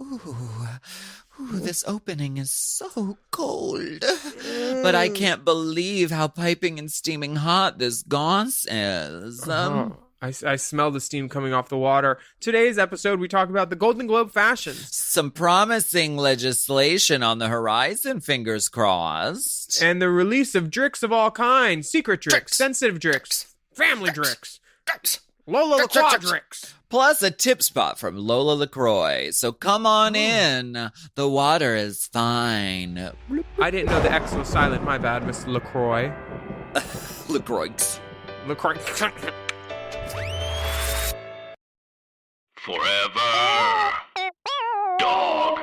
Ooh, this opening is so cold. But I can't believe how piping and steaming hot this goss is. I smell the steam coming off the water. Today's episode, we talk about the Golden Globe fashions. Some promising legislation on the horizon, fingers crossed. And the release of dricks of all kinds. Secret dricks, sensitive dricks, family dricks, Lola LeCroix dricks. Plus a tip spot from Lola LeCroix. So come on in. The water is fine. I didn't know the X was silent. My bad, Mr. LeCroix. LeCroix. LeCroix. Forever. Dog.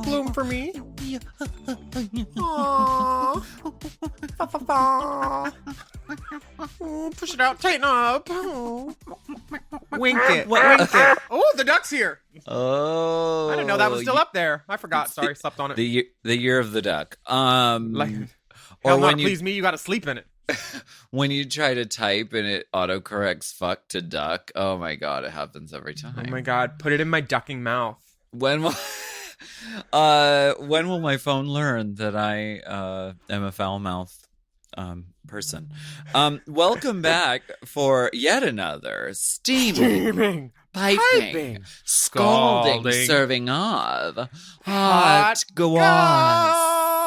Bloom for me. Push it out, tighten up. Wink it, wink it. Oh, the duck's here. Oh. I didn't know that was still up there. I forgot. Sorry, slept on it. The year of the duck. Like, or when when you please me, you got to sleep in it. when you try to type and it autocorrects fuck to duck. Oh my god, it happens every time. Oh my god, put it in my ducking mouth. When will my phone learn that I am a foul mouth person? Welcome back for yet another steaming, piping, scalding, serving of hot goss.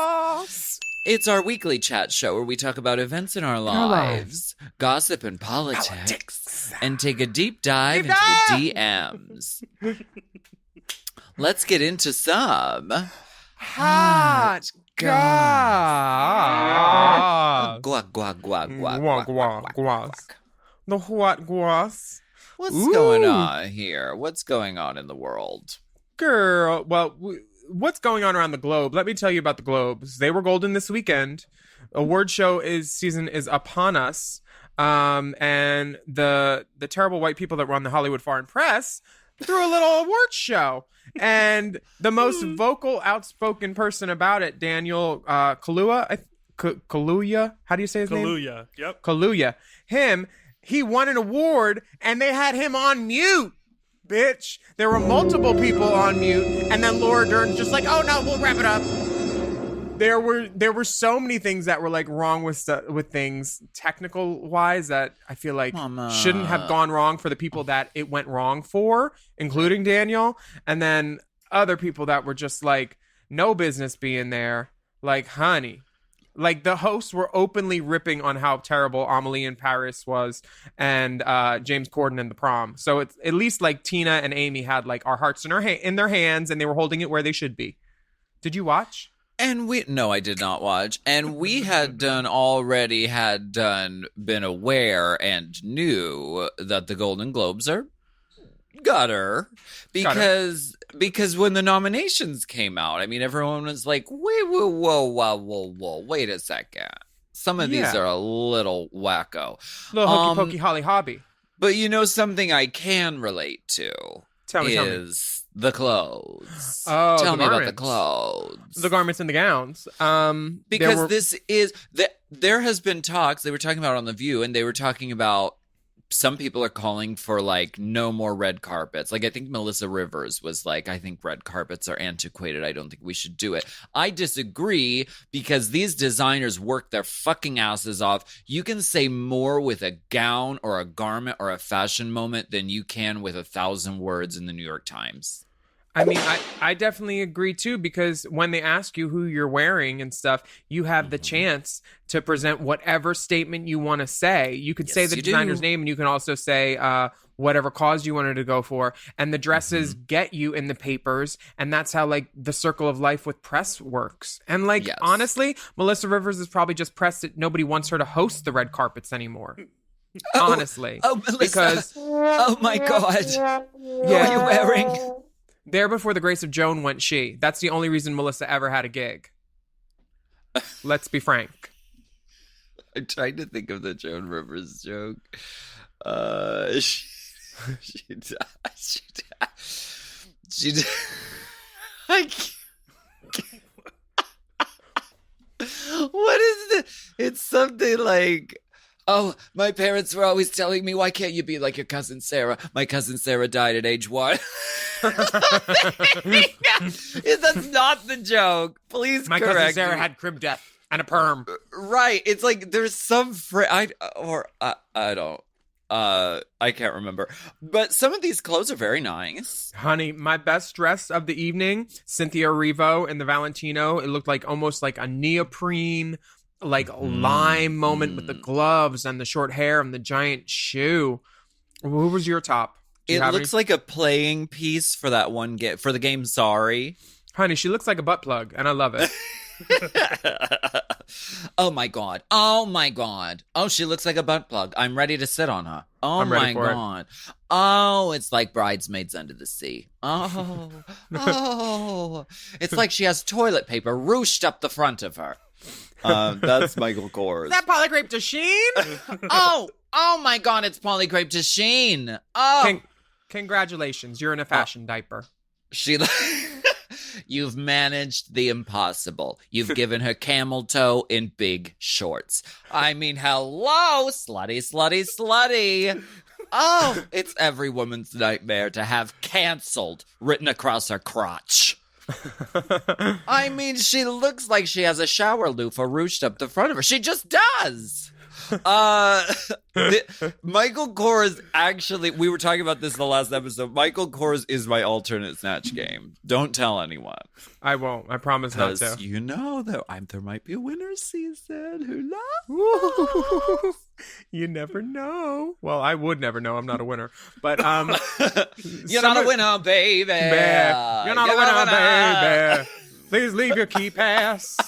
It's our weekly chat show where we talk about events in our lives, gossip and politics, and take a deep dive into the DMs. Let's get into some hot goss. Guac, guac, guac, guac, Guac, guac, guac, guac. The hot goss. What's going on here? What's going on in the world? Girl, well, what's going on around the globe? Let me tell you about the Globes. They were golden this weekend. Award show season is upon us. And the terrible white people that run the Hollywood Foreign Press threw a little award show. And the most vocal, outspoken person about it, Daniel Kaluuya. Kaluuya? How do you say his name? Kaluuya. Yep. Kaluuya. He won an award, and they had him on mute. Bitch. There were multiple people on mute, and then Laura Dern's just like, oh no, we'll wrap it up. There were so many things that were like wrong with things technical wise that I feel like shouldn't have gone wrong for the people that it went wrong for, including Daniel, and then other people that were just like no business being there. Like, honey, like the hosts were openly ripping on how terrible Amelie in Paris was and James Corden in The Prom. So it's at least like Tina and Amy had like our hearts in their hands, and they were holding it where they should be. Did you watch? And no, I did not watch. And we had been aware and knew that the Golden Globes are gutter because when the nominations came out, I mean, everyone was like, whoa, wait a second. Some of these are a little wacko. Little hokey pokey holly hobby. But you know something I can relate to tell me. The clothes. Oh, tell me about the clothes. The garments and the gowns. Because there has been talks, they were talking about on The View, and they were talking about some people are calling for like no more red carpets. Like I think Melissa Rivers was like, I think red carpets are antiquated. I don't think we should do it. I disagree because these designers work their fucking asses off. You can say more with a gown or a garment or a fashion moment than you can with 1,000 words in the New York Times. I mean, I definitely agree too, because when they ask you who you're wearing and stuff, you have the chance to present whatever statement you want to say. You could say the designer's name, and you can also say whatever cause you wanted to go for. And the dresses get you in the papers, and that's how like the circle of life with press works. And like honestly, Melissa Rivers is probably just pressed that nobody wants her to host the red carpets anymore. Honestly, Melissa. Because oh my god, what are you wearing? There before the grace of Joan went she. That's the only reason Melissa ever had a gig. Let's be frank. I tried to think of the Joan Rivers joke. She does. She does. I can't. What is this? It's something like, oh, my parents were always telling me, why can't you be like your cousin Sarah? My cousin Sarah died at age 1. That's not the joke. Please My correct cousin Sarah me. had crib death and a perm. Right. It's like there's some I don't. I can't remember. But some of these clothes are very nice. Honey, my best dress of the evening, Cynthia Erivo in the Valentino. It looked like almost like a neoprene, like lime moment with the gloves and the short hair and the giant shoe. Who was your top? It looks like a playing piece for that one for the game Sorry. Honey, she looks like a butt plug, and I love it. Oh my god. Oh my god. Oh, she looks like a butt plug. I'm ready to sit on her. Oh I'm ready my for god. Oh, it's like Bridesmaids Under the Sea. Oh. Oh. It's like she has toilet paper ruched up the front of her. That's Michael Kors. Is that polygrape to Sheen? Oh my god, it's polygrape to Sheen. Oh. Congratulations, you're in a fashion diaper. You've managed the impossible. You've given her camel toe in big shorts. I mean, hello, slutty, slutty, slutty. Oh, it's every woman's nightmare to have canceled written across her crotch. I mean, she looks like she has a shower loofah ruched up the front of her. She just does. Michael Kors, actually, we were talking about this in the last episode. Michael Kors is my alternate Snatch Game. Don't tell anyone. I won't. I promise not to. Because you know there might be a winner's season. Who knows? You never know. Well, I would never know. I'm not a winner. But you're not a winner, baby. You're not a winner, baby. Please leave your key pass.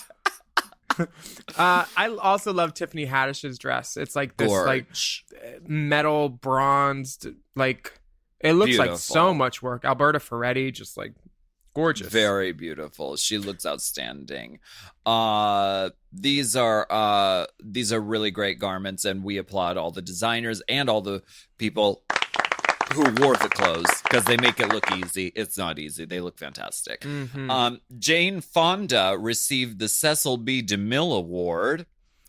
I also love Tiffany Haddish's dress. It's like this like metal bronzed, like it looks like so much work. Alberta Ferretti, just like gorgeous. Very beautiful. She looks outstanding. These are really great garments, and we applaud all the designers and all the people who wore the clothes because they make it look easy. It's not easy. They look fantastic. Mm-hmm. Jane Fonda received the Cecil B. DeMille Award,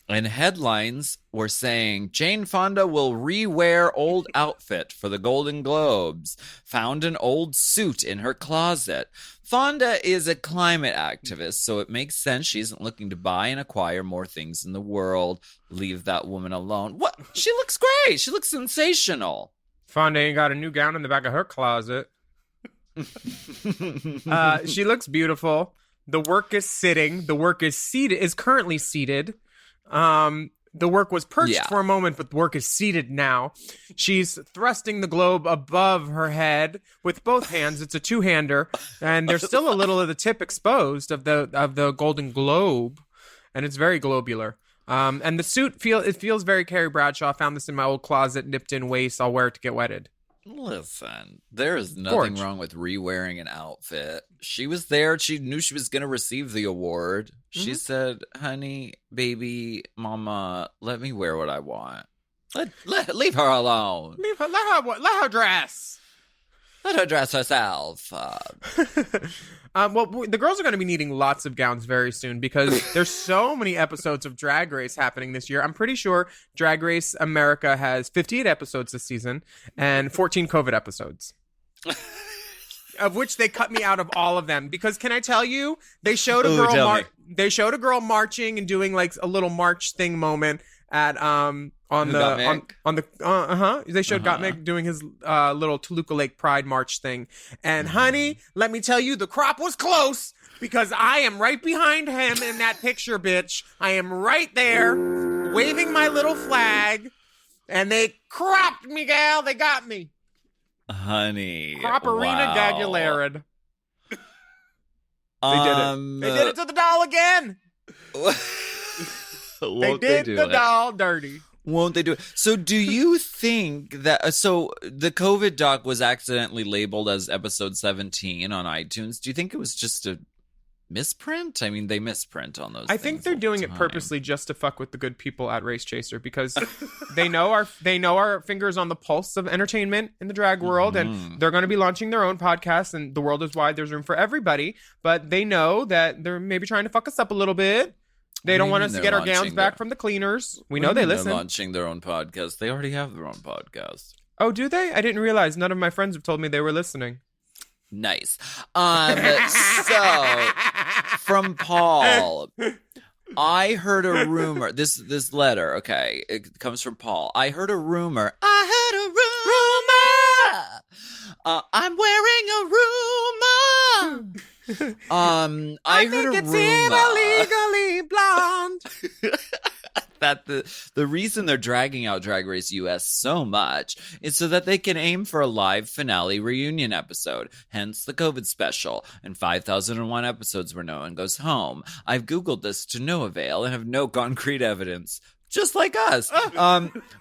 and headlines were saying Jane Fonda will re-wear old outfit for the Golden Globes. Found an old suit in her closet. Fonda is a climate activist, so it makes sense she isn't looking to buy and acquire more things in the world. Leave that woman alone. What? She looks great. She looks sensational. Fonda ain't got a new gown in the back of her closet. She looks beautiful. The work is sitting. The work is seated. Is currently seated. The work was perched for a moment, but the work is seated now. She's thrusting the globe above her head with both hands. It's a two-hander, and there's still a little of the tip exposed of the Golden Globe, and it's very globular. And the suit feels very Carrie Bradshaw. I found this in my old closet, nipped in waist. I'll wear it to get wedded. Listen, there is nothing wrong with re-wearing an outfit. She was there. She knew she was going to receive the award. Mm-hmm. She said, honey, baby, mama, let me wear what I want. Leave her alone. Let her dress. Let her dress herself. Well, the girls are going to be needing lots of gowns very soon because there's so many episodes of Drag Race happening this year. I'm pretty sure Drag Race America has 58 episodes this season and 14 COVID episodes. Of which they cut me out of all of them because can I tell you, they showed a girl marching and doing like a little march thing moment at they showed Gottmik doing his little Toluca Lake Pride March thing. And honey, let me tell you, the crop was close because I am right behind him in that picture, bitch. I am right there waving my little flag and they cropped me, gal. They got me. Honey. Cropperina Gagularad. They did it. They did it to the doll again. They did the doll dirty. Won't they do it? So do you think that... So the COVID doc was accidentally labeled as episode 17 on iTunes. Do you think it was just a misprint? I mean, they misprint on those. I think they're doing it purposely just to fuck with the good people at Race Chaser because they know our fingers on the pulse of entertainment in the drag world, and they're going to be launching their own podcast. And the world is wide; there's room for everybody. But they know that they're maybe trying to fuck us up a little bit. They don't want us to get our gowns back from the cleaners. We know they listen. They're launching their own podcast. They already have their own podcast. Oh, do they? I didn't realize. None of my friends have told me they were listening. Nice. So from Paul, I heard a rumor. This letter, okay, it comes from Paul. I heard a rumor. I'm wearing a rumor. I heard a think it's illegally blonde. That the reason they're dragging out Drag Race US so much is so that they can aim for a live finale reunion episode, hence the COVID special, and 5,001 episodes where no one goes home. I've Googled this to no avail and have no concrete evidence. Just like us.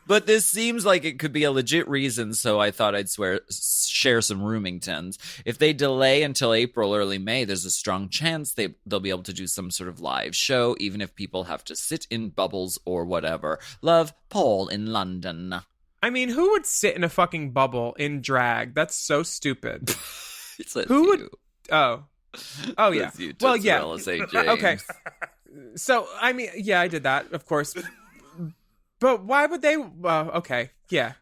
But this seems like it could be a legit reason, so I thought I'd share some roomingtons. If they delay until April, early May, there's a strong chance they'll be able to do some sort of live show, even if people have to sit in bubbles or whatever. Love, Paul in London. I mean, who would sit in a fucking bubble in drag? That's so stupid. Who would? Oh yeah. Well, yeah. Okay. So, I mean, yeah, I did that, of course. But why would they? Okay, yeah.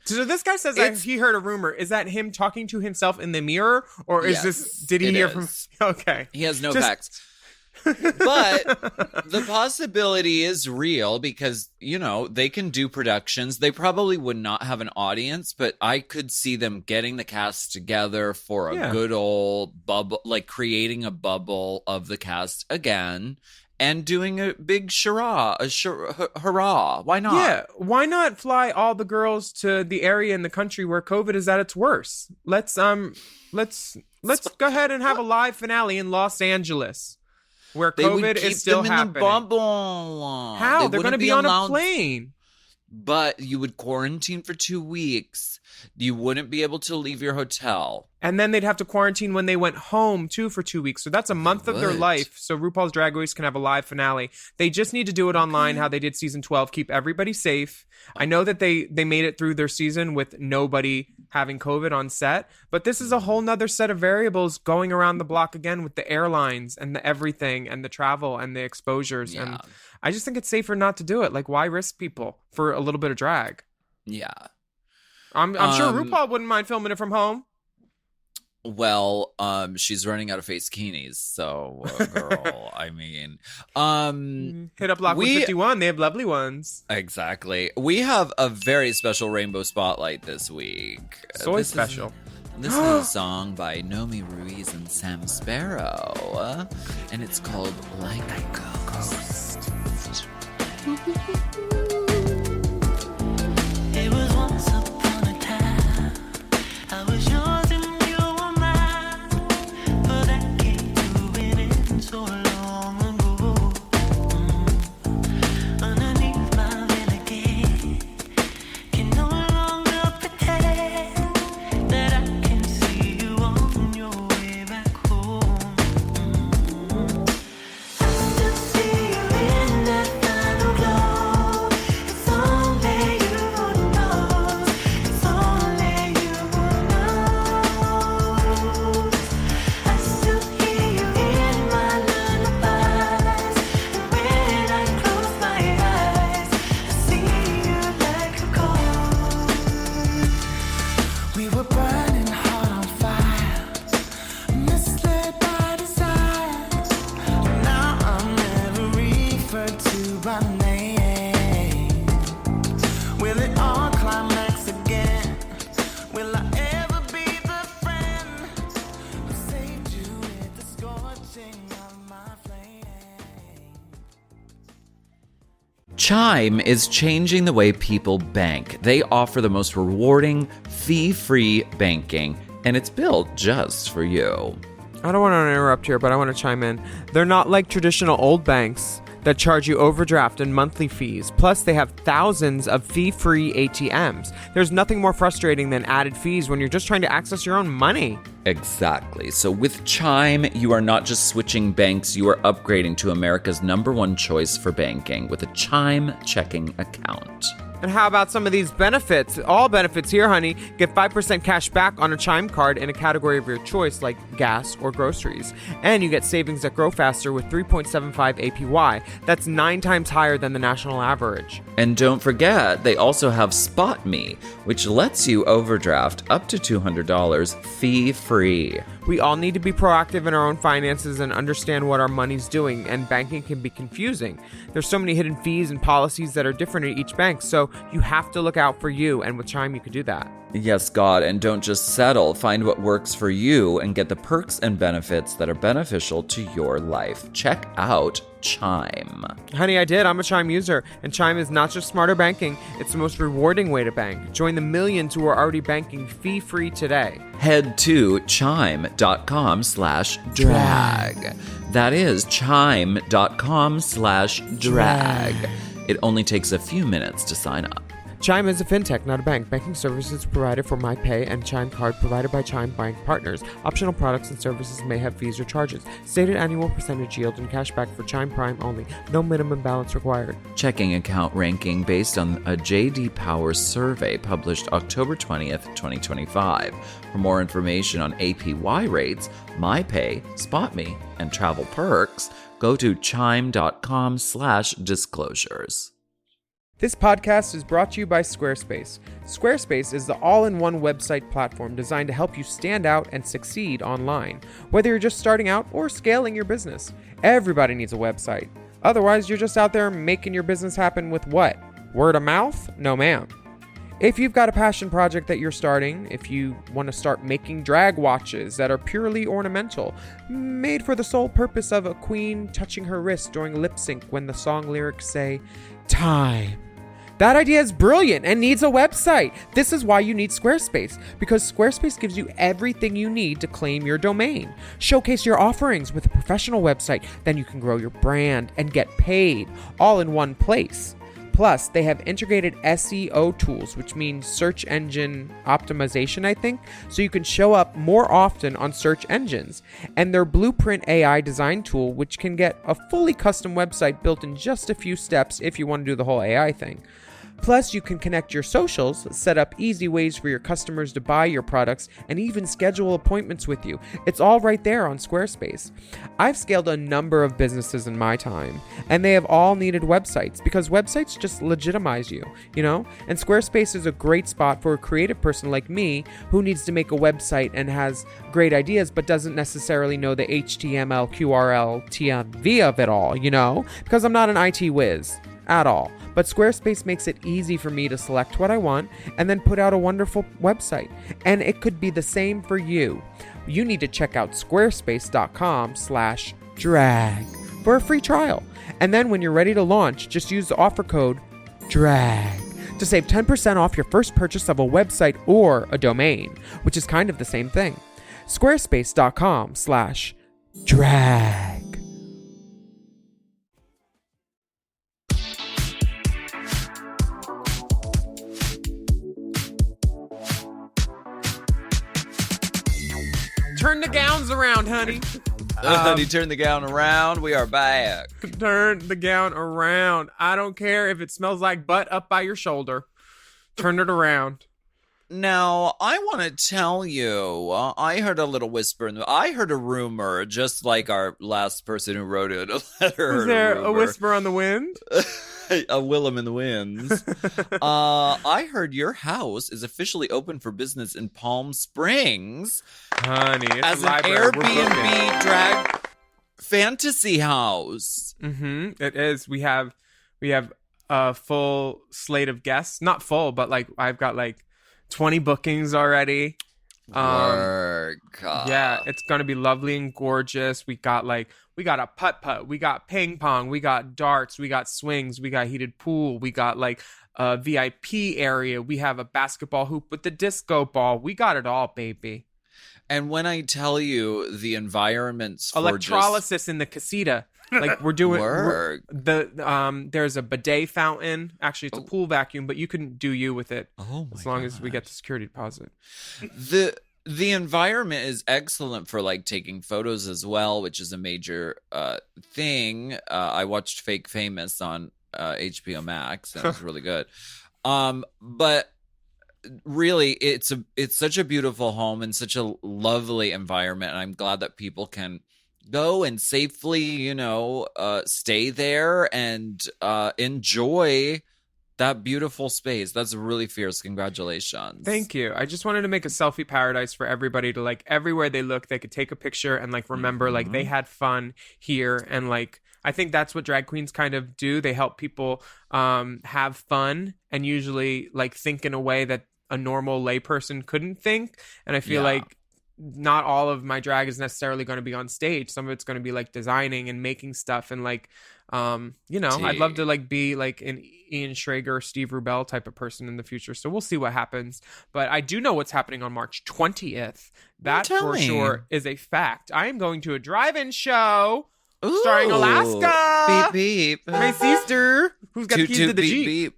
So this guy says he heard a rumor. Is that him talking to himself in the mirror, or is this? Did he hear from? Okay, he has no facts. But the possibility is real because they can do productions. They probably would not have an audience, but I could see them getting the cast together for a good old bubble, like creating a bubble of the cast again. And doing a big hurrah. Why not? Yeah, why not fly all the girls to the area in the country where COVID is at its worst? Let's go ahead and have a live finale in Los Angeles, where COVID is still happening. In the bubble. How? They're going to be on a plane. But you would quarantine for 2 weeks. You wouldn't be able to leave your hotel. And then they'd have to quarantine when they went home, too, for 2 weeks. So that's a month of their life. So RuPaul's Drag Race can have a live finale. They just need to do it online, how they did season 12. Keep everybody safe. I know that they made it through their season with nobody having COVID on set. But this is a whole nother set of variables going around the block again with the airlines and the everything and the travel and the exposures. Yeah. And I just think it's safer not to do it. Like, why risk people for a little bit of drag? Yeah. I'm sure RuPaul wouldn't mind filming it from home. Well, she's running out of face bikinis, so girl, I mean, hit up Lockwood 51. They have lovely ones. Exactly. We have a very special Rainbow Spotlight this week. So special. This is a song by Nomi Ruiz and Sam Sparrow, and it's called Like a Ghost. It was once upon a time, I was yours and you were mine, but that came to an end so long ago. Underneath my veil again, can no longer pretend that I can see you on your way back home. I still see you in that final glow. It's only you who knows. It's only you who knows. I still hear you in my lullabies, and when I close my eyes, I see you like a ghost. We were burning hot on fire, misled by desire. Now I'm never referred to by name. Will it all climax again? Will I ever be the friend who saved you with the scorching of my flame? Chime is changing the way people bank. They offer the most rewarding, fee-free banking, and it's built just for you. I don't want to interrupt here, but I want to chime in. They're not like traditional old banks that charge you overdraft and monthly fees. Plus, they have thousands of fee-free ATMs. There's nothing more frustrating than added fees when you're just trying to access your own money. Exactly. So with Chime, you are not just switching banks, you are upgrading to America's #1 choice for banking with a Chime checking account. And how about some of these benefits? All benefits here, honey. Get 5% cash back on a Chime card in a category of your choice, like gas or groceries. And you get savings that grow faster with 3.75 APY. That's 9 times higher than the national average. And don't forget, they also have Spot Me, which lets you overdraft up to $200 fee-free. We all need to be proactive in our own finances and understand what our money's doing, and banking can be confusing. There's so many hidden fees and policies that are different at each bank, so you have to look out for you, and with Chime you can do that. Yes, God, and don't just settle. Find what works for you and get the perks and benefits that are beneficial to your life. Check out Chime. Honey, I did. I'm a Chime user, and Chime is not just smarter banking, it's the most rewarding way to bank. Join the millions who are already banking fee-free today. Head to chime.com/drag. That is chime.com/drag. It only takes a few minutes to sign up. Chime is a fintech, not a bank. Banking services provided for MyPay and Chime Card provided by Chime Bank partners. Optional products and services may have fees or charges. Stated annual percentage yield and cashback for Chime Prime only. No minimum balance required. Checking account ranking based on a J.D. Power survey published October 20th, 2025. For more information on APY rates, MyPay, SpotMe, and travel perks, go to chime.com/disclosures. This podcast is brought to you by Squarespace. Squarespace is the all-in-one website platform designed to help you stand out and succeed online. Whether you're just starting out or scaling your business, everybody needs a website. Otherwise, you're just out there making your business happen with what? Word of mouth? No, ma'am. If you've got a passion project that you're starting, if you want to start making drag watches that are purely ornamental, made for the sole purpose of a queen touching her wrist during lip sync when the song lyrics say, time. That idea is brilliant and needs a website. This is why you need Squarespace, because Squarespace gives you everything you need to claim your domain. Showcase your offerings with a professional website, then you can grow your brand and get paid all in one place. Plus, they have integrated SEO tools, which means search engine optimization, I think, so you can show up more often on search engines. And their Blueprint AI design tool, which can get a fully custom website built in just a few steps if you want to do the whole AI thing. Plus, you can connect your socials, set up easy ways for your customers to buy your products, and even schedule appointments with you. It's all right there on Squarespace. I've scaled a number of businesses in my time, and they have all needed websites because websites just legitimize you, you know? And Squarespace is a great spot for a creative person like me who needs to make a website and has great ideas but doesn't necessarily know the HTML, QRL, TMV of it all, you know? Because I'm not an IT whiz at all. But Squarespace makes it easy for me to select what I want and then put out a wonderful website. And it could be the same for you. You need to check out squarespace.com/drag for a free trial. And then when you're ready to launch, just use the offer code DRAG to save 10% off your first purchase of a website or a domain, which is kind of the same thing. Squarespace.com/drag. Turn the gowns around, honey. Honey, turn the gown around. We are back. Turn the gown around. I don't care if it smells like butt up by your shoulder. Turn it around. Now, I want to tell you, I heard a little whisper. I heard a rumor, just like our last person who wrote it. A letter. Was there a whisper on the wind? A Willam in the winds. I heard your house is officially open for business in Palm Springs. Honey, it's as a an library. Airbnb drag fantasy house. Mm-hmm. It is. We have a full slate of guests. Not full, but like I've got like 20 bookings already. Yeah, it's gonna be lovely and gorgeous. We got a putt-putt, we got ping pong, we got darts, we got swings, we got heated pool, we got like a VIP area, we have a basketball hoop with the disco ball. We got it all, baby. And when I tell you the environments for electrolysis in the casita. Like we're doing there's a bidet fountain. Actually, it's a pool vacuum, but you can do you with it. Oh my as long as we get the security deposit. The environment is excellent for like taking photos as well, which is a major thing. I watched Fake Famous on HBO Max, and it was really good. But really, it's such a beautiful home and such a lovely environment, and I'm glad that people can go and safely, stay there and enjoy that beautiful space. That's really fierce. Congratulations. Thank you. I just wanted to make a selfie paradise for everybody to like everywhere they look, they could take a picture and like remember like they had fun here. And like, I think that's what drag queens kind of do. They help people have fun and usually like think in a way that a normal layperson couldn't think. And I feel like not all of my drag is necessarily going to be on stage. Some of it's going to be like designing and making stuff and like, I'd love to like be like an Ian Schrager, Steve Rubell type of person in the future. So we'll see what happens. But I do know what's happening on March 20th. That for sure is a fact. I am going to a drive-in show starring Alaska. Beep, beep. My sister, who's got keys to the Jeep. Beep.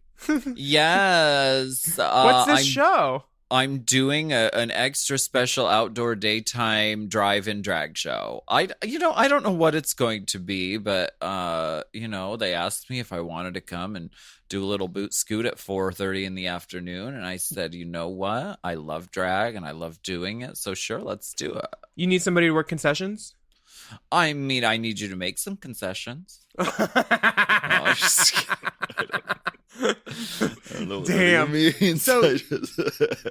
Yes. What's this show? I'm doing an extra special outdoor daytime drive-in drag show. I don't know what it's going to be, but they asked me if I wanted to come and do a little boot scoot at 4:30 in the afternoon, and I said, you know what? I love drag and I love doing it, so sure, let's do it. You need somebody to work concessions? I mean, I need you to make some concessions. No, I'm just kidding. Damn. So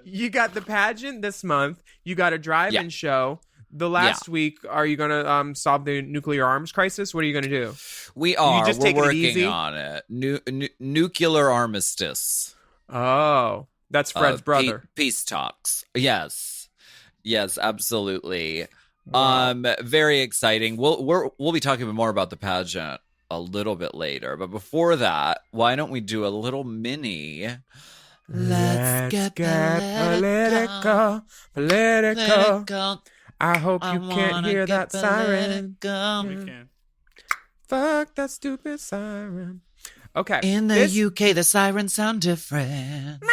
you got the pageant this month. You got a drive-in show. The last week, are you going to solve the nuclear arms crisis? What are you going to do? We are. You just We're taking it working easy? on it. Nuclear armistice. Oh, that's Fred's brother. Peace talks. Yes, absolutely. Wow. Very exciting. We'll be talking more about the pageant a little bit later, but before that, why don't we do a little mini? Let's get political. I hope you can't hear that siren. We can. Fuck that stupid siren. Okay. In the UK, the sirens sound different.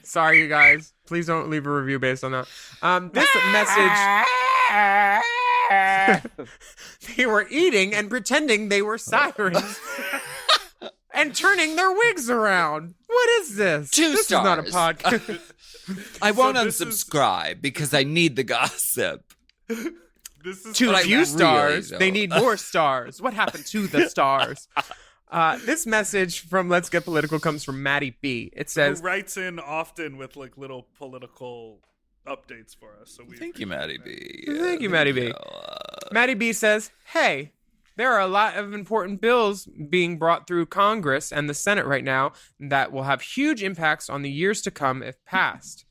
Sorry, you guys. Please don't leave a review based on that. This message. They were eating and pretending they were sirens. And turning their wigs around. What is this? This stars. is not a podcast. I won't this is- unsubscribe because I need the gossip. This is Too But I few really stars. don't. They need more stars. What happened to the stars? This message from Let's Get Political comes from Maddie B. It who says, writes in often with like little political updates for us. So we Thank you, Maddie B. Thank you, Maddie B. Maddie B says, hey, there are a lot of important bills being brought through Congress and the Senate right now that will have huge impacts on the years to come if passed.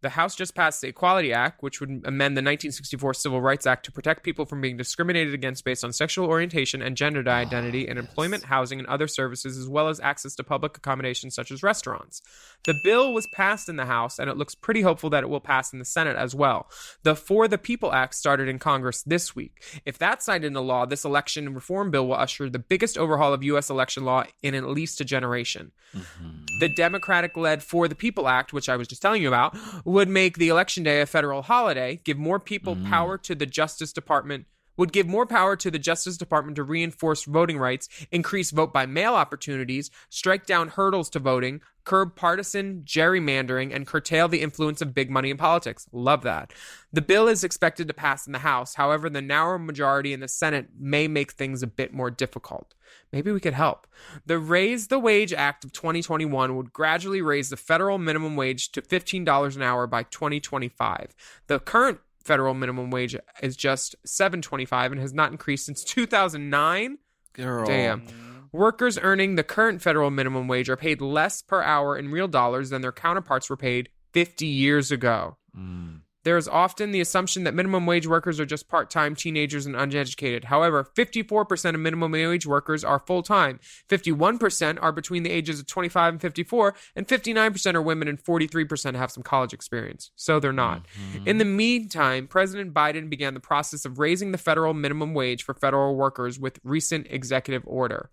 The House just passed the Equality Act, which would amend the 1964 Civil Rights Act to protect people from being discriminated against based on sexual orientation and gender identity in employment, housing, and other services, as well as access to public accommodations such as restaurants. The bill was passed in the House, and it looks pretty hopeful that it will pass in the Senate as well. The For the People Act started in Congress this week. If that's signed into law, this election reform bill will usher the biggest overhaul of U.S. election law in at least a generation. The Democratic-led For the People Act, which I was just telling you about, would make the election day a federal holiday, give more people power to the Justice Department, would give more power to the Justice Department to reinforce voting rights, increase vote-by-mail opportunities, strike down hurdles to voting, curb partisan gerrymandering, and curtail the influence of big money in politics. Love that. The bill is expected to pass in the House. However, the narrow majority in the Senate may make things a bit more difficult. Maybe we could help. The Raise the Wage Act of 2021 would gradually raise the federal minimum wage to $15 an hour by 2025. The current federal minimum wage is just $7.25 and has not increased since 2009. Girl. Damn. Workers earning the current federal minimum wage are paid less per hour in real dollars than their counterparts were paid 50 years ago. There is often the assumption that minimum wage workers are just part-time teenagers and uneducated. However, 54% of minimum wage workers are full-time, 51% are between the ages of 25 and 54, and 59% are women and 43% have some college experience. So they're not. In the meantime, President Biden began the process of raising the federal minimum wage for federal workers with recent executive order.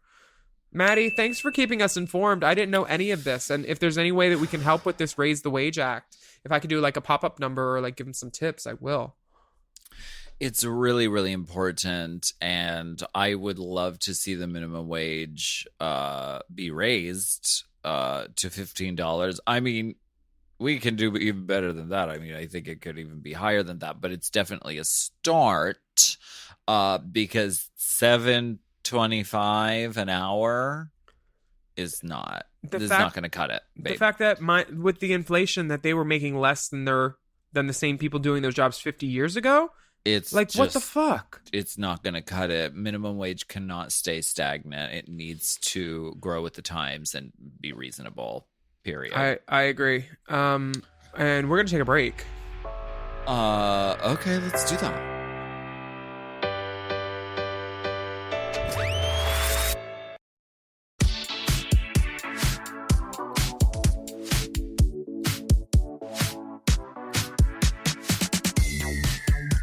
Maddie, thanks for keeping us informed. I didn't know any of this. And if there's any way that we can help with this Raise the Wage Act, if I could do like a pop-up number or like give them some tips, I will. It's really, really important. And I would love to see the minimum wage be raised to $15. I mean, we can do even better than that. I mean, I think it could even be higher than that, but it's definitely a start because $7.25 an hour is not not going to cut it. Babe. The fact that with the inflation that they were making less than the same people doing those jobs 50 years ago, it's like, what the fuck? It's not going to cut it. Minimum wage cannot stay stagnant. It needs to grow with the times and be reasonable. Period. I agree. And we're going to take a break. Okay, let's do that.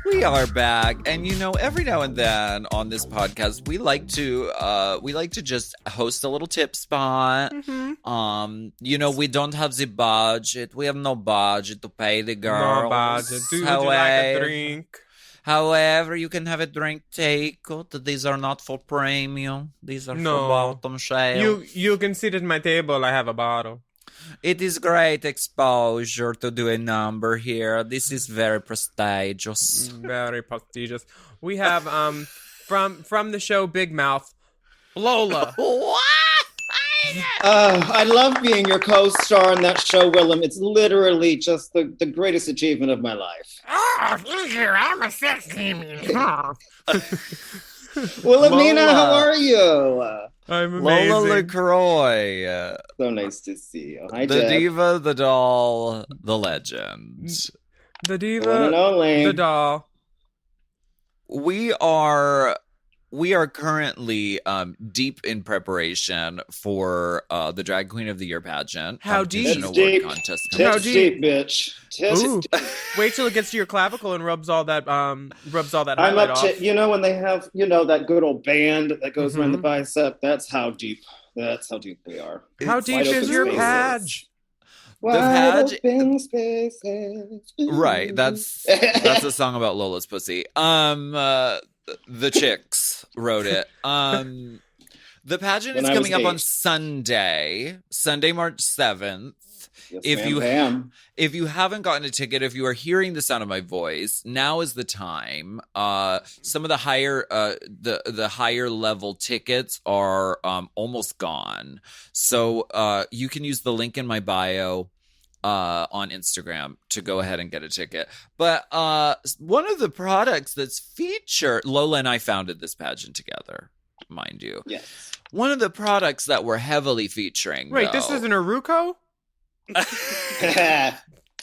We are back, and every now and then on this podcast, we like to just host a little tip spot. Mm-hmm. We don't have the budget. We have no budget to pay the girls. No budget. Would you like a drink? However, you can have a drink takeout. These are not for premium. These are for bottom shelf. You can sit at my table. I have a bottle. It is great exposure to do a number here. This is very prestigious. Very prestigious. We have from the show Big Mouth, Lola. What? I love being your co-star on that show, Willam. It's literally just the greatest achievement of my life. Oh, here, I'm a sex demon. Willamina, how are you? I'm amazing. Lola LeCroix. So nice to see you. Hi, The Jeff. diva, the doll, the legend. The One diva, and only. the doll. We are currently deep in preparation for the Drag Queen of the Year pageant. How competition deep? That's award deep. contest. How Tits deep? deep, bitch. Tits Ooh. deep. Wait till it gets to your clavicle and rubs all that I'm highlight up off. to, when they have, that good old band that goes around the Mhm. bicep. That's how deep we are. How It's deep wide is open your spaces. page? Wide Page- open spaces. Right, that's a song about Lola's pussy. The Chicks wrote it. The pageant When is I was coming up on 8. Sunday, March 7th. Yes, If ma'am, you- bam. If you haven't gotten a ticket, if you are hearing the sound of my voice, now is the time. Some of the higher the higher level tickets are almost gone. So you can use the link in my bio on Instagram to go ahead and get a ticket. But one of the products that's featured, Lola and I founded this pageant together, mind you. Yes. One of the products that we're heavily featuring. Wait, this though- isn't a Ruco?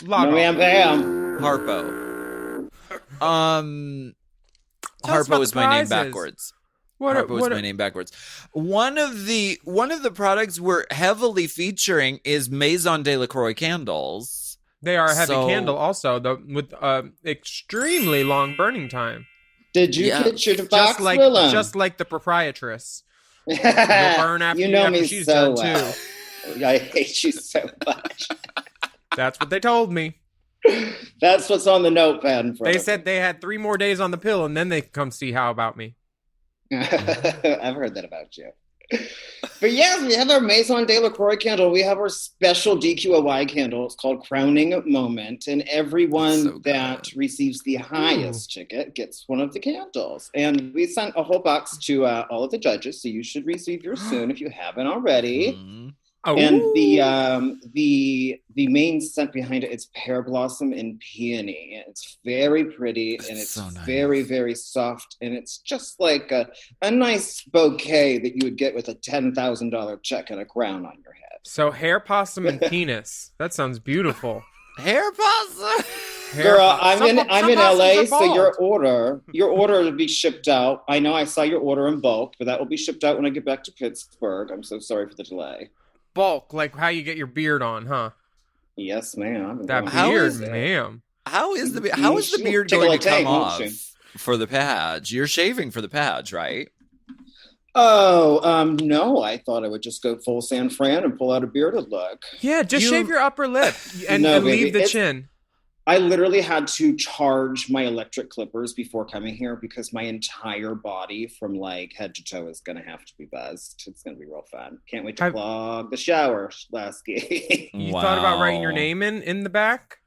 Log Bam, on. bam. Harpo. Tell us about Harpo is the my name prizes. backwards. What? Harpo is my name backwards. One of the products we're heavily featuring is Maison de LaCroix candles. They are a heavy So- candle, also, though, with extremely long burning time. Did you Yeah. get your box, Just like Willam? the proprietress. You'll burn after me she's so done, well. I hate you so much. That's what they told me. That's what's on the notepad in front They of said they had 3 more days on the pill, and then they come see how about me. me. I've heard that about you. But yes, we have our Maison de LaCroix candle. We have our special DQOY candle. It's called Crowning Moment. And everyone So good. that receives the highest ticket gets one of the candles. And we sent a whole box to all of the judges, so you should receive yours soon if you haven't already. Mhm. Oh, And the main scent behind it is pear blossom and peony. It's very pretty and it's So nice. very, very soft. And it's just like a nice bouquet that you would get with a $10,000 check and a crown on your head. so hair possum and penis. That sounds beautiful. Hair pasta. Hair Girl, po- I'm some- in some LA, possums are so your bald. order will be shipped out. I know I saw your order in bulk, but that will be shipped out when I get back to Pittsburgh. I'm so sorry for the delay. bulk, like how you get your beard on, huh? Yes, ma'am. That How beard, is it? ma'am. How is the beard Tickle going a to come tank, won't off you? for the page? You're shaving for the page, right? Oh, no, I thought I would just go full San Fran and pull out a bearded look. Yeah, just shave your upper lip and, No, and leave baby, the chin. I literally had to charge my electric clippers before coming here because my entire body from like head to toe is going to have to be buzzed. It's going to be real fun. Can't wait to clog the shower, Lasky. You thought about writing your name in the back?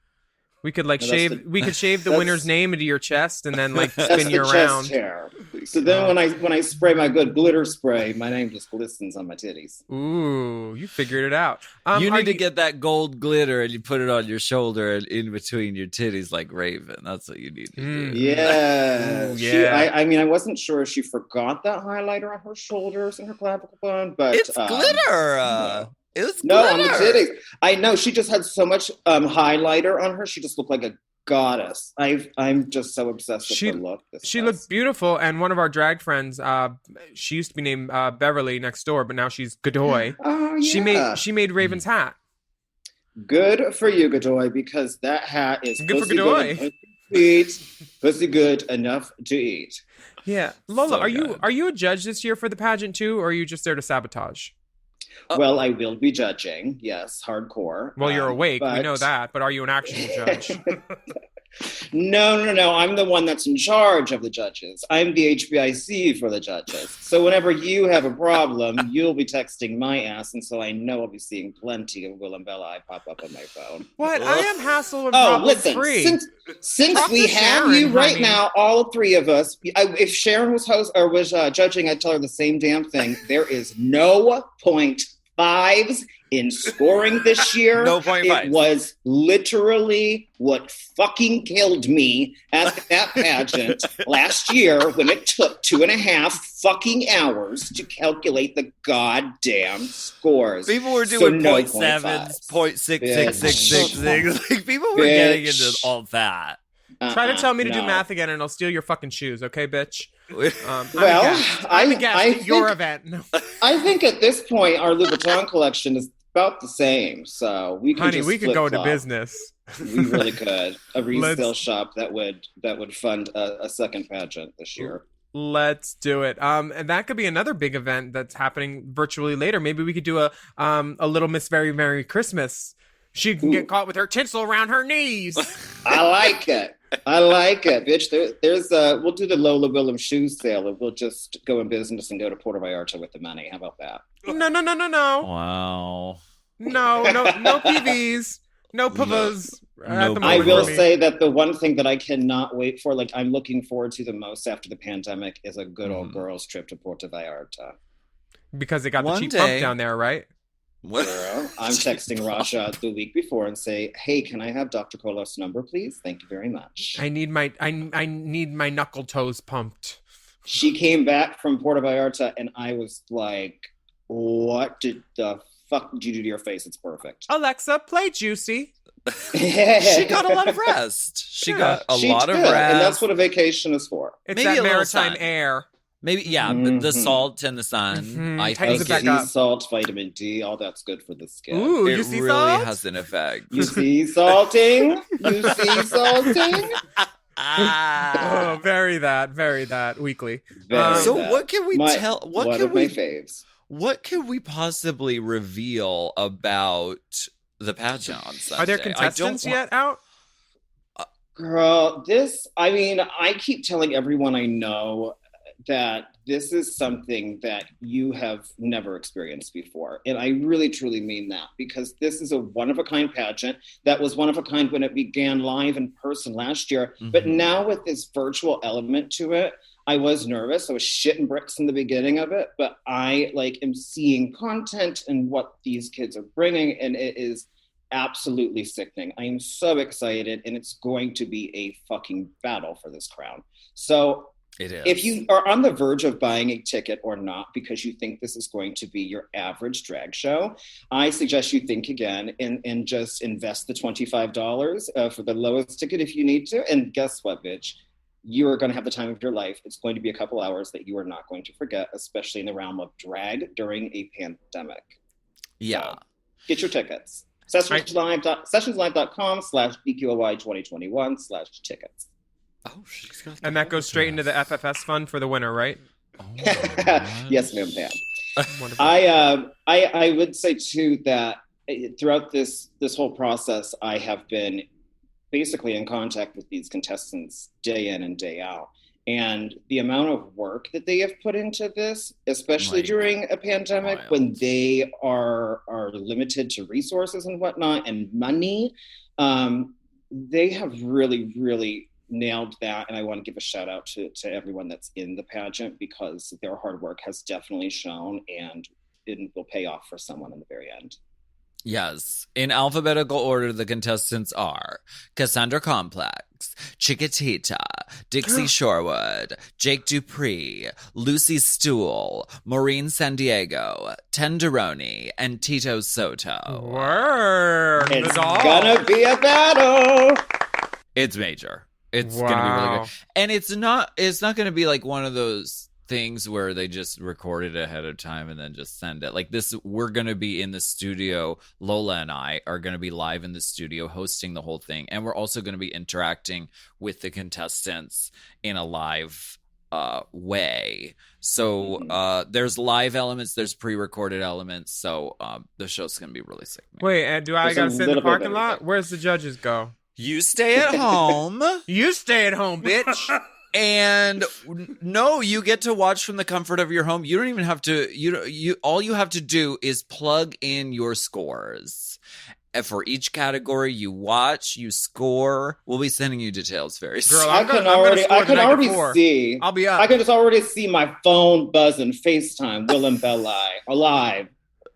We could like we could shave the winner's name into your chest and then like spin you around. Chest hair. So then when I spray my good glitter spray, my name just glistens on my titties. Ooh, you figured it out. You need to get that gold glitter and you put it on your shoulder and in between your titties like Raven. That's what you need to do. Yeah. Yeah. I mean, I wasn't sure if she forgot that highlighter on her shoulders and her clavicle bone, but it's glitter. It was no, glitter. on the titties. I know she just had so much highlighter on her. She just looked like a goddess. I'm just so obsessed with her look. She looked beautiful, and one of our drag friends, she used to be named Beverly next door, but now she's GOSS. Oh, yeah. She made Raven's hat. Good for you, GOSS, because that hat is good for GOSS. Pussy good enough to eat. Yeah, Lola, So are you a judge this year for the pageant too, or are you just there to sabotage? Well, I will be judging. Yes, hardcore. Well, you're awake. We know that. But are you an actual judge? No. I'm the one that's in charge of the judges. I'm the HBIC for the judges. So whenever you have a problem, you'll be texting my ass. And so I know I'll be seeing plenty of Willam Bella I pop up on my phone. What? I am hassle and Oh, problem listen, free. since we have Sharon, you right honey. now, all three of us, if Sharon was judging, I'd tell her the same damn thing. There is no 5's in scoring this year. No point It 5's. was literally what fucking killed me at that pageant last year when it took 2.5 fucking hours to calculate the goddamn scores. People were So doing no 0.7s, 0.5s. 0.6666. Like people were getting into all that. Try to tell me to do no. math again, and I'll steal your fucking shoes, okay, bitch? Well, I'm a guest I at your think- event. No. I think at this point our Louboutin collection is about the same, so we can Honey, just we could go into flip-flop. business. We really could. A resale Let's- shop that would fund a second pageant this year. Let's do it. And that could be another big event that's happening virtually later. Maybe we could do a little Miss Very Merry Christmas. She can get caught with her tinsel around her knees. I like it. Bitch. There's we'll do the Lola Willam shoe sale, and we'll just go in business and go to Puerto Vallarta with the money. How about that? No. Wow. No PVs. No pavas. No I will for me. say that the one thing that I cannot wait for, like I'm looking forward to the most after the pandemic, is a good old girls trip to Puerto Vallarta. Because they got the One cheap day- pump down there, right? What? Girl, I'm texting Rasha the week before and say, "Hey, can I have Dr. Kolos' number, please? Thank you very much." I need my knuckle toes pumped. She came back from Puerto Vallarta, and I was like, "What did the fuck did you do to your face? It's perfect." Alexa, play Juicy. She got a lot of rest. She got a lot of did, rest. and that's what a vacation is for. It's Maybe that a little maritime sun. air. Maybe, yeah, the salt and the sun. Mhm. I Tightens think it back it, up. Sea salt, vitamin D, all that's good for the skin. Ooh, it you see really salt? has an effect. You see salting? You see salting? Oh, very that weekly. Very So bad. what can we tell? What one can of my we? faves. What can we possibly reveal about the pageant on Sunday? Are there I don't contestants want- yet out? Girl, I keep telling everyone I know that this is something that you have never experienced before. And I really, truly mean that, because this is a one-of-a-kind pageant that was one of a kind when it began live in person last year. But Mhm. now with this virtual element to it, I was nervous. I was shitting bricks in the beginning of it, but I am seeing content and what these kids are bringing, and it is absolutely sickening. I am so excited, and it's going to be a fucking battle for this crown. So It is. if you are on the verge of buying a ticket or not because you think this is going to be your average drag show, I suggest you think again and just invest the $25 for the lowest ticket if you need to. And guess what, bitch? You are going to have the time of your life. It's going to be a couple hours that you are not going to forget, especially in the realm of drag during a pandemic. yeah. So, get your tickets. Sessionslive.com/DQOY2021/tickets. Oh, she's got And that goes straight into the FFS fund for the winner, right? Yes, ma'am, Pam. Wonderful. I would say too that throughout this whole process, I have been basically in contact with these contestants day in and day out. And the amount of work that they have put into this, especially during a pandemic when they are limited to resources and whatnot and money, they have really, really nailed that. And I want to give a shout out to everyone that's in the pageant because their hard work has definitely shown and it will pay off for someone in the very end. Yes. In alphabetical order, the contestants are Cassandra Complex, Chiquitita, Dixie Shorewood, Jake Dupree, Lucy Stool, Maureen San Diego, Tenderoni, and Tito Soto. Word. It's gonna be a battle. It's major. It's gonna be really good. And it's not gonna be like one of those things where they just record it ahead of time and then just send it. Like this, we're going to be in the studio. Lola and I are going to be live in the studio hosting the whole thing. And we're also going to be interacting with the contestants in a live way. So there's live elements, there's pre-recorded elements. So the show's going to be really sick. Man. Wait, do I got to sit in the parking lot? Where's the judges go? You stay at home. You stay at home, bitch. And no, you get to watch from the comfort of your home. You don't even have to, you all you have to do is plug in your scores. And for each category you watch, you score. We'll be sending you details very soon. Girl, I can already see. I'll be up. I can just already see my phone buzzing, FaceTime, Willam Belli, alive.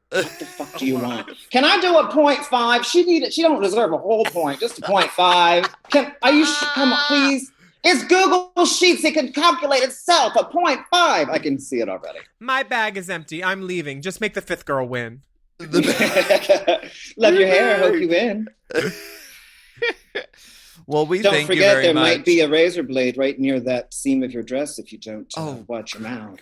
What the fuck do you want? Can I do a 0.5? She don't deserve a whole point, just a 0.5. Come on, please. It's Google Sheets. It can calculate itself. A 0.5. I can see it already. My bag is empty. I'm leaving. Just make the fifth girl win. Love your hair. Hope you win. Well, we don't thank forget you very there much. might be a razor blade right near that seam of your dress if you don't watch your mouth.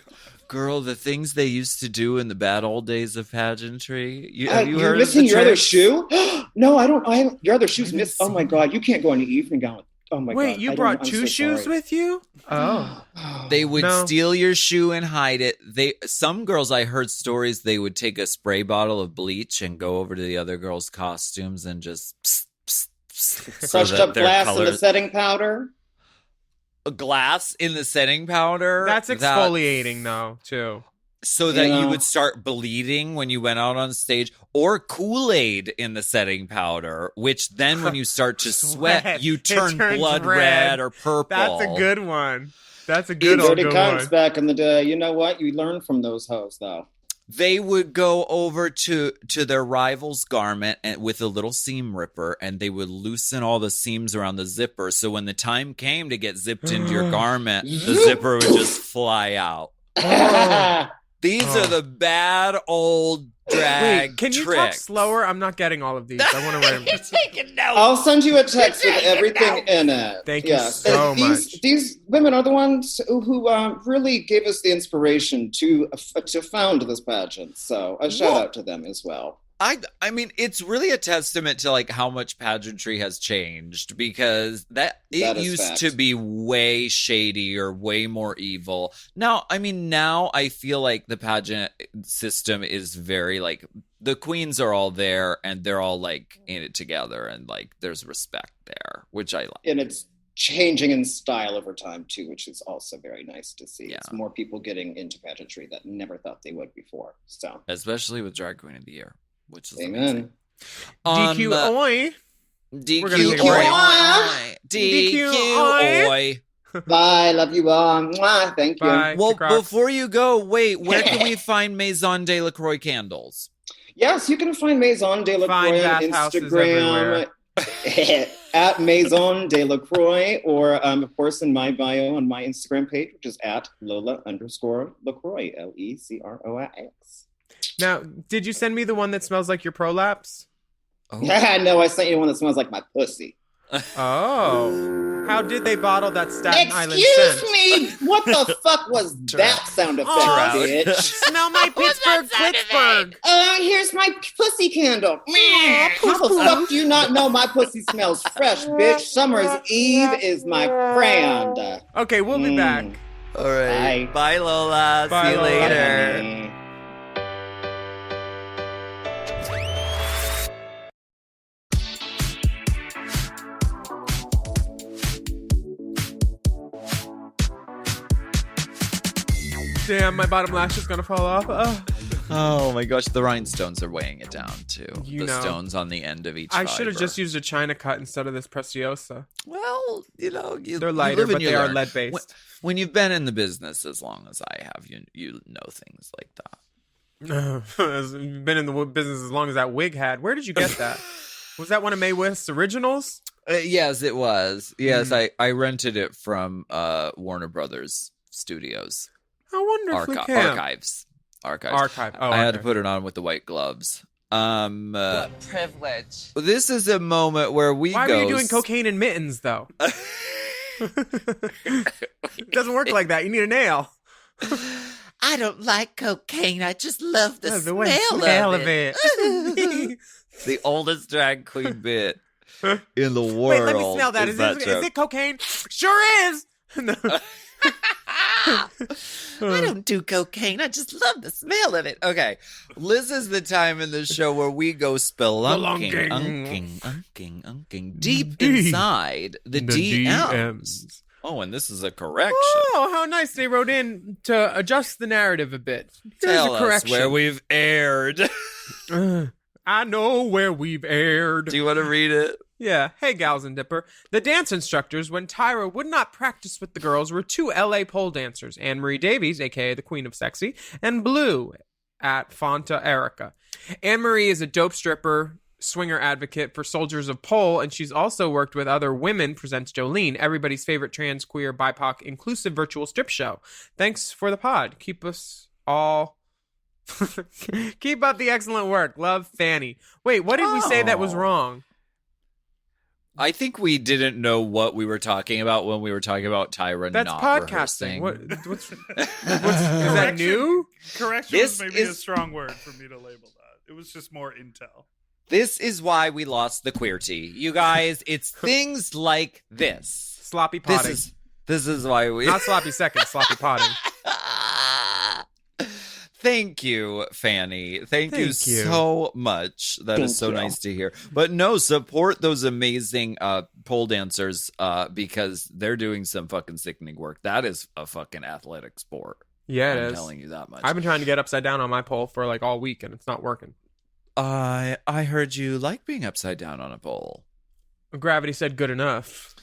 Girl, the things they used to do in the bad old days of pageantry. Have you heard missing of the your other tricks? shoe? No, I don't. Your other shoe's missing. Oh my God, you can't go in the evening gown. Oh my God. Wait, you brought two shoes with you? Oh. They would steal your shoe and hide it. Some girls, I heard stories, they would take a spray bottle of bleach and go over to the other girls' costumes and just psst, psst, psst, crushed up glass in the setting powder. A glass in the setting powder. That's exfoliating though, too. So that you would start bleeding when you went out on stage, or Kool-Aid in the setting powder, which then when you start to sweat, you turn blood red or purple. That's a good one. That's a good old dirty good cunts one. back in the day. You know what? You learn from those hoes, though. They would go over to their rival's garment and with a little seam ripper, and they would loosen all the seams around the zipper. So when the time came to get zipped into your garment, the zipper would just fly out. These are the bad old drag Wait, can you tricks. talk slower? I'm not getting all of these. I want to write them. Taking notes. I'll send you a text with everything in it. Thank you so much. These women are the ones who really gave us the inspiration to found this pageant. So a shout out to them as well. I mean, it's really a testament to like how much pageantry has changed, because that used fact. to be way shady or way more evil. Now I feel like the pageant system is very like the queens are all there and they're all like in it together and like there's respect there, which I like. And it's changing in style over time too, which is also very nice to see. Yeah. It's more people getting into pageantry that never thought they would before. So Especially with Drag Queen of the Year, which is amen. amazing. DQOY. DQOY. We're gonna take a break. DQOY. Bye. Love you all. Mwah, thank you. Bye. Well, Congrats. before you go, wait, where can we find Maison de LeCroix candles? Yes, you can find Maison de Find LeCroix on bathhouses Instagram at Maison de LeCroix, or of course in my bio on my Instagram page, which is at Lola_LeCroix, LeCroix. Now, did you send me the one that smells like your prolapse? No, I sent you one that smells like my pussy. Oh. How did they bottle that Staten Island Excuse scent? me, what the fuck was that sound effect, bitch? Smell my Pittsburgh. Here's my pussy candle. How the fuck do you not know my pussy smells fresh, bitch? Summer's Eve is my friend. Okay, we'll be back. All right. Bye. Bye, Lola. Bye, See you Lola. later. honey. Damn, my bottom lash is gonna fall off. Oh. Oh my gosh, the rhinestones are weighing it down too. You the know. stones on the end of each I should have fiber. just used a China cut instead of this Preciosa. Well, They're lighter, but they are lead When, based. when you've been in the business as long as I have, you know things like that. Been in the business as long as that wig had. Where did you get that? Was that one of Mae West's originals? Yes, it was. Yes, I rented it from Warner Brothers Studios. How wonderfully Archives. Archive. Oh, I had to okay. put it on with the white gloves. What privilege. This is a moment where we Why go. were you doing cocaine in mittens, though? It doesn't work like that. You need a nail. I don't like cocaine. I just love the, The way smell of it. The oldest drag queen bit in the world. Wait, let me smell that. Is that joke. it cocaine? Sure is. No. I don't do cocaine. I just love the smell of it. Okay, this is the time in the show where we go spelunking, Spelunking. unking, deep inside the DMs. Oh, and this is a correction. Oh, how nice they wrote in to adjust the narrative a bit. Here's Tell a us correction. where we've aired. I know where we've aired. Do you want to read it? Yeah. Hey, Gals and Dipper. The dance instructors, when Tyra would not practice with the girls, were two LA pole dancers, Anne-Marie Davies, a.k.a. the Queen of Sexy, and Blue at Fanta Erica. Anne-Marie is a dope stripper, swinger advocate for Soldiers of Pole, and she's also worked with Other Women, presents Jolene, everybody's favorite trans, queer, BIPOC, inclusive virtual strip show. Thanks for the pod. Keep us all... Keep up the excellent work. Love, Fanny. Wait, what did we say that was wrong? I think we didn't know what we were talking about when we were talking about Tyra That's not podcasting. rehearsing. What's is that new? Correction This was maybe a is- strong word for me to label that. It was just more intel. This is why we lost the queerty. You guys, it's things like this. Sloppy potting. This is why we Not sloppy seconds, sloppy potting. Thank you, Fanny. Thank you Thank you. so much. That is Thank so you. nice to hear. But no, support those amazing pole dancers because they're doing some fucking sickening work. That is a fucking athletic sport. Yeah, it I'm is. telling you that much. I've been trying to get upside down on my pole for like all week, and it's not working. I heard you like being upside down on a pole. Gravity said good enough.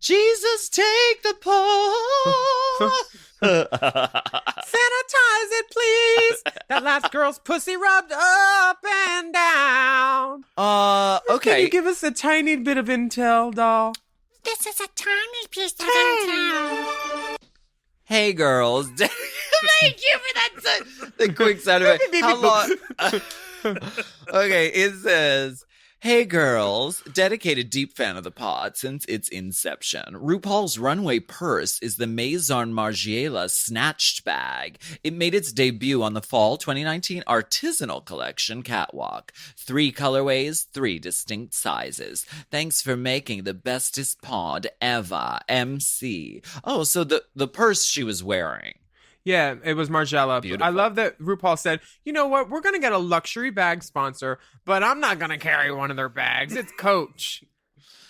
Jesus, take the pole. Sanitize it, please. That last girl's pussy rubbed up and down. Can Okay. you give us a tiny bit of intel, doll? This is a tiny piece of intel. Hey, girls. Thank you for that. The quick sound of it. How long? Okay, it says, hey girls, dedicated deep fan of the pod since its inception. RuPaul's runway purse is the Maison Margiela Snatched Bag. It made its debut on the fall 2019 artisanal collection Catwalk. 3 colorways, 3 distinct sizes. Thanks for making the bestest pod ever, MC. Oh, so the purse she was wearing. Yeah, it was Margiela. Beautiful. I love that RuPaul said, you know what? We're going to get a luxury bag sponsor, but I'm not going to carry one of their bags. It's Coach.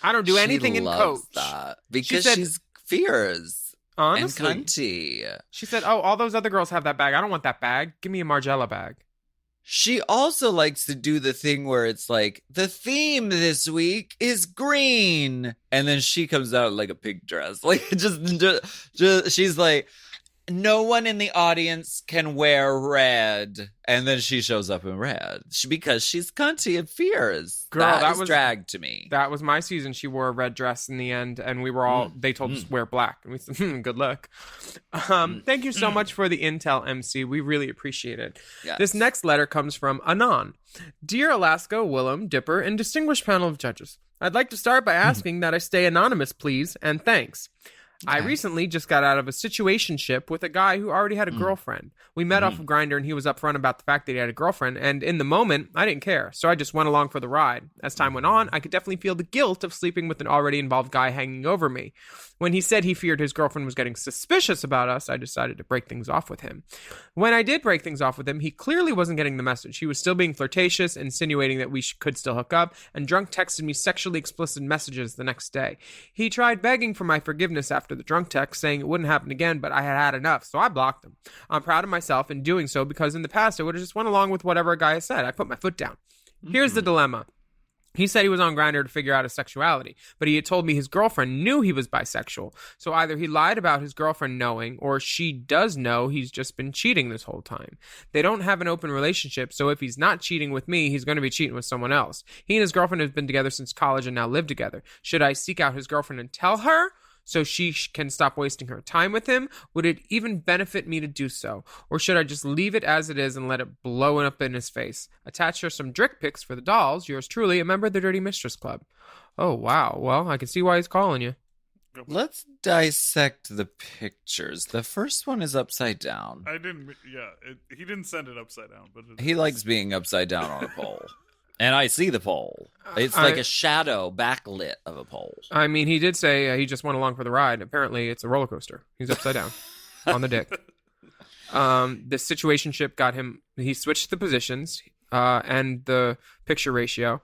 I don't do anything She in loves Coach. that because said- she's fierce Honestly. and cunty. She said, oh, all those other girls have that bag. I don't want that bag. Give me a Margiela bag. She also likes to do the thing where it's like, the theme this week is green. And then she comes out in like a pink dress. Like, just she's like, no one in the audience can wear red. And then she shows up in red because she's cunty and fierce. Girl, that was drag to me. That was my season. She wore a red dress in the end, and we were all, they told us to wear black. And we said, good luck. Thank you so much for the intel, MC. We really appreciate it. Yes. This next letter comes from Anon. Dear Alaska, Willam, Dipper, and distinguished panel of judges, I'd like to start by asking that I stay anonymous, please, and thanks. I recently just got out of a situationship with a guy who already had a girlfriend. We met off of Grindr, and he was upfront about the fact that he had a girlfriend, and in the moment, I didn't care, so I just went along for the ride. As time went on, I could definitely feel the guilt of sleeping with an already involved guy hanging over me. When he said he feared his girlfriend was getting suspicious about us, I decided to break things off with him. When I did break things off with him, he clearly wasn't getting the message. He was still being flirtatious, insinuating that we could still hook up, and drunk texted me sexually explicit messages the next day. He tried begging for my forgiveness after the drunk text, saying it wouldn't happen again, but I had had enough, so I blocked him. I'm proud of myself in doing so because in the past I would have just went along with whatever a guy has said. I put my foot down. Here's the dilemma. He said he was on Grindr to figure out his sexuality, but he had told me his girlfriend knew he was bisexual. So either he lied about his girlfriend knowing, or she does know he's just been cheating this whole time. They don't have an open relationship, so if he's not cheating with me, he's going to be cheating with someone else. He and his girlfriend have been together since college and now live together. Should I seek out his girlfriend and tell her, so she can stop wasting her time with him? Would it even benefit me to do so? Or should I just leave it as it is and let it blow up in his face? Attach her some Drick pics for the dolls. Yours truly, a member of the Dirty Mistress Club. Oh, wow. Well, I can see why he's calling you. Let's dissect the pictures. The first one is upside down. He didn't send it upside down, but He likes being upside down on a pole. And I see the pole. It's like a shadow backlit of a pole. I mean, he did say he just went along for the ride. Apparently, it's a roller coaster. He's upside down on the dick. The situationship got him. He switched the positions and the picture ratio.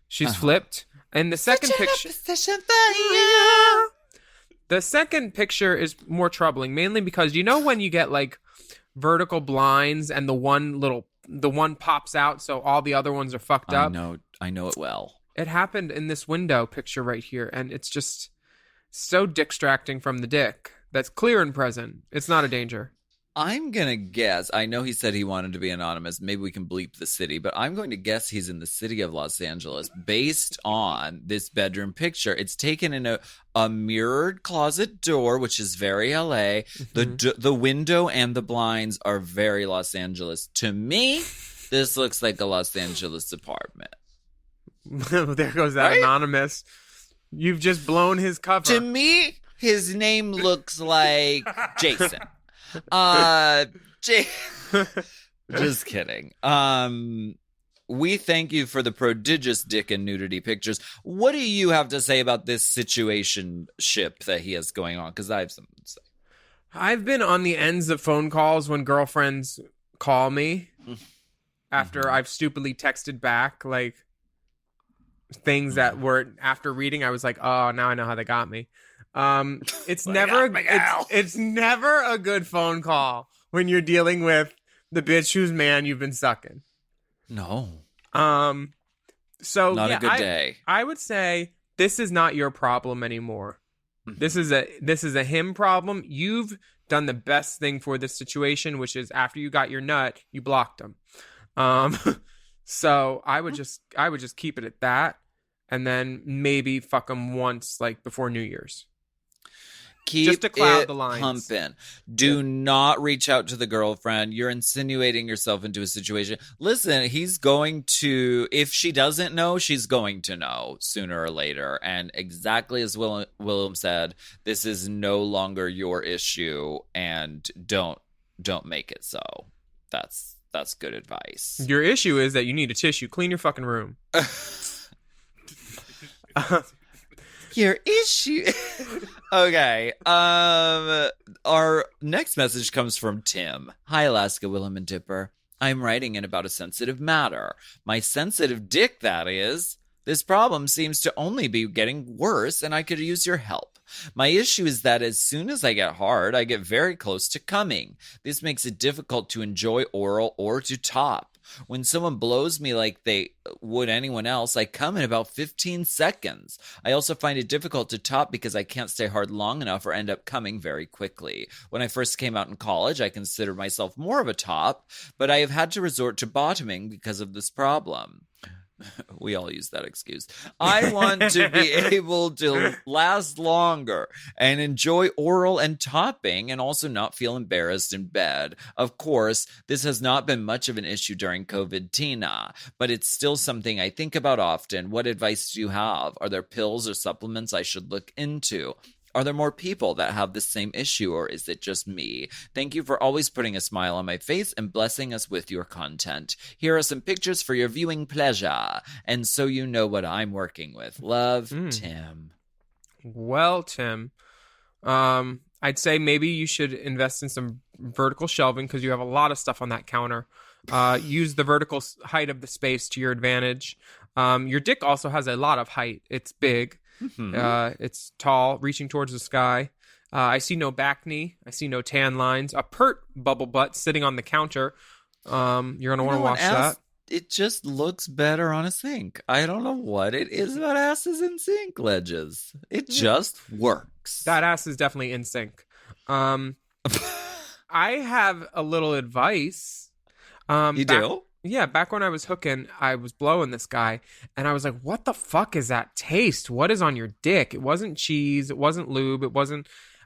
She's flipped. And the second picture. The second picture is more troubling, mainly because you know when you get like vertical blinds and the one pops out, so all the other ones are fucked up. I know it well. It happened in this window picture right here, and it's just so distracting from the dick. That's clear and present. It's not a danger. I'm going to guess. I know he said he wanted to be anonymous. Maybe we can bleep the city, but I'm going to guess he's in the city of Los Angeles based on this bedroom picture. It's taken in a mirrored closet door, which is very LA. The window and the blinds are very Los Angeles. To me, this looks like a Los Angeles apartment. There goes that anonymous. You've just blown his cover. To me, his name looks like Jason. Just kidding. We thank you for the prodigious dick and nudity pictures. What do you have to say about this situationship that he has going on? Because I have something to say. I've been on the ends of phone calls when girlfriends call me after I've stupidly texted back like things that were after reading. I was like, oh, now I know how they got me. It's never it's never a good phone call when you're dealing with the bitch whose man you've been sucking. No. So not a good day. I would say this is not your problem anymore. This is a him problem. You've done the best thing for this situation, which is after you got your nut, you blocked him. So I would just keep it at that, and then maybe fuck him once, like before New Year's. Keep just to cloud it the lines. Pumping. Do not reach out to the girlfriend. You're insinuating yourself into a situation. Listen, he's going to, if she doesn't know, she's going to know sooner or later. And exactly as Willam said, this is no longer your issue, and don't make it so. That's good advice. Your issue is that you need a tissue. Clean your fucking room. Your issue. Okay. Our next message comes from Tim. Hi, Alaska, Willam, and Dipper. I'm writing in about a sensitive matter. My sensitive dick, that is. This problem seems to only be getting worse, and I could use your help. My issue is that as soon as I get hard, I get very close to coming. This makes it difficult to enjoy oral or to top. When someone blows me like they would anyone else, I come in about 15 seconds. I also find it difficult to top because I can't stay hard long enough or end up coming very quickly. When I first came out in college, I considered myself more of a top, but I have had to resort to bottoming because of this problem. We all use that excuse. I want to be able to last longer and enjoy oral and topping and also not feel embarrassed in bed. Of course, this has not been much of an issue during COVID, Tina, but it's still something I think about often. What advice do you have? Are there pills or supplements I should look into? Are there more people that have the same issue, or is it just me? Thank you for always putting a smile on my face and blessing us with your content. Here are some pictures for your viewing pleasure, and so you know what I'm working with. Love, Tim. Well, Tim, I'd say maybe you should invest in some vertical shelving because you have a lot of stuff on that counter. Use the vertical height of the space to your advantage. Your dick also has a lot of height. It's big. It's tall, reaching towards the sky. I see no back knee. I see no tan lines. A pert bubble butt sitting on the counter. You're going to want to watch that. It just looks better on a sink. I don't know what it is about asses in sink ledges. It just works. That ass is definitely in sync. I have a little advice. You do? Yeah, back when I was hooking, I was blowing this guy, and I was like, what the fuck is that taste? What is on your dick? It wasn't cheese. It wasn't lube.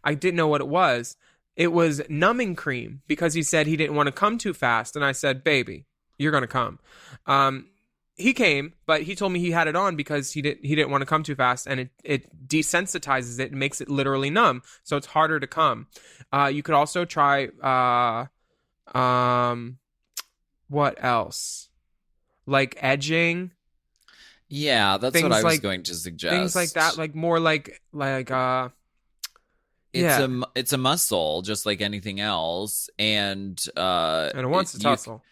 I didn't know what it was. It was numbing cream, because he said he didn't want to come too fast. And I said, baby, you're going to come. He came, but he told me he had it on because he didn't want to come too fast, and it desensitizes it and makes it literally numb, so it's harder to come. You could also try what else? Like edging. Yeah, that's what I was going to suggest. Things like that, like more like it's a muscle, just like anything else, and it wants to tussle.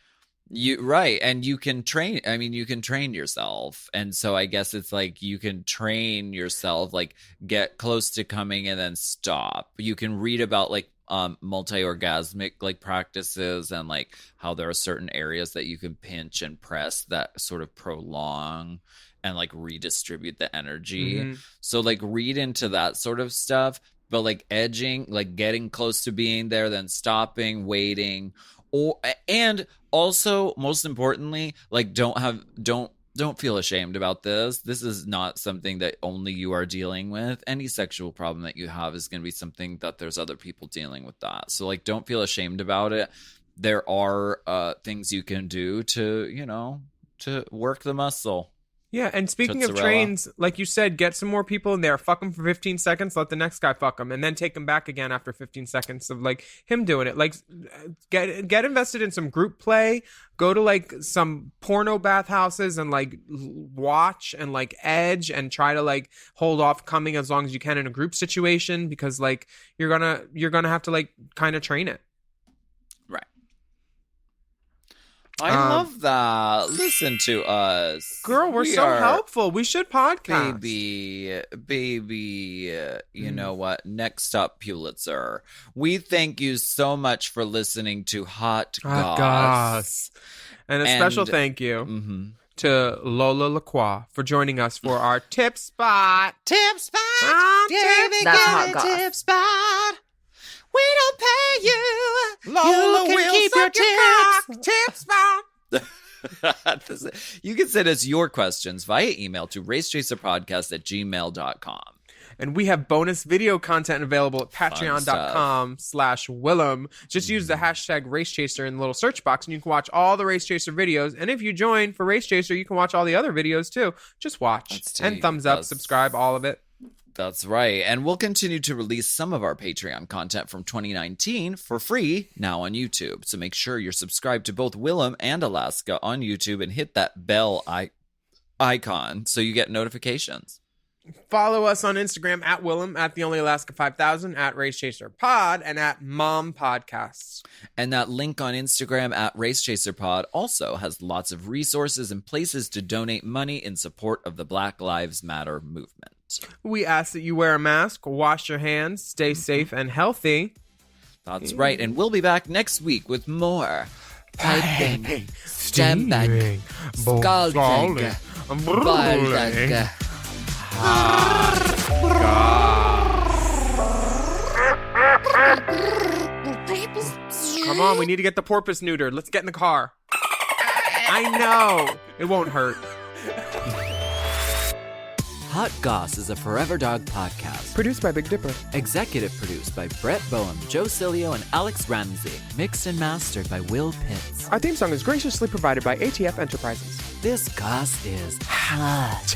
And you can train. I mean, you can train yourself, and so I guess it's like you can train yourself, like get close to coming and then stop. You can read about like multi-orgasmic like practices, and like how there are certain areas that you can pinch and press that sort of prolong and like redistribute the energy. So like read into that sort of stuff, but like edging, like getting close to being there, then stopping, waiting, and also most importantly, like don't feel ashamed about this. This is not something that only you are dealing with. Any sexual problem that you have is going to be something that there's other people dealing with that. So like, don't feel ashamed about it. There are things you can do to work the muscle. Yeah, and speaking of trains, like you said, get some more people in there. Fuck them for 15 seconds. Let the next guy fuck them, and then take them back again after 15 seconds of like him doing it. Like, get invested in some group play. Go to like some porno bathhouses and like watch and like edge and try to like hold off coming as long as you can in a group situation, because like you're gonna have to like kind of train it. I love that. Listen to us. Girl, we're so helpful. We should podcast. Baby, you know what? Next up, Pulitzer. We thank you so much for listening to Hot Goss. And a special thank you to Lola LeCroix for joining us for our tip spot. Tip spot. That's Hot Goss. Tip spot. We don't pay you. Lola, you can keep your tips. Tip spot. You can send us your questions via email to racechaserpodcast@gmail.com. And we have bonus video content available at patreon.com/Willam. Just use the hashtag RaceChaser in the little search box, and you can watch all the Race Chaser videos. And if you join for Race Chaser, you can watch all the other videos too. Just watch and thumbs up, subscribe, all of it. That's right. And we'll continue to release some of our Patreon content from 2019 for free now on YouTube. So make sure you're subscribed to both Willam and Alaska on YouTube and hit that bell icon so you get notifications. Follow us on Instagram at Willam, at TheOnlyAlaska5000, at RaceChaserPod, and at Mom Podcasts. And that link on Instagram at RaceChaserPod also has lots of resources and places to donate money in support of the Black Lives Matter movement. We ask that you wear a mask, wash your hands, stay safe and healthy. That's right. And we'll be back next week with more piping, stabbing, scalding, balding. Come on, we need to get the porpoise neutered. Let's get in the car. I know. It won't hurt. Hot Goss is a Forever Dog podcast. Produced by Big Dipper. Executive produced by Brett Boehm, Joe Cilio, and Alex Ramsey. Mixed and mastered by Will Pitts. Our theme song is graciously provided by ATF Enterprises. This Goss is hot.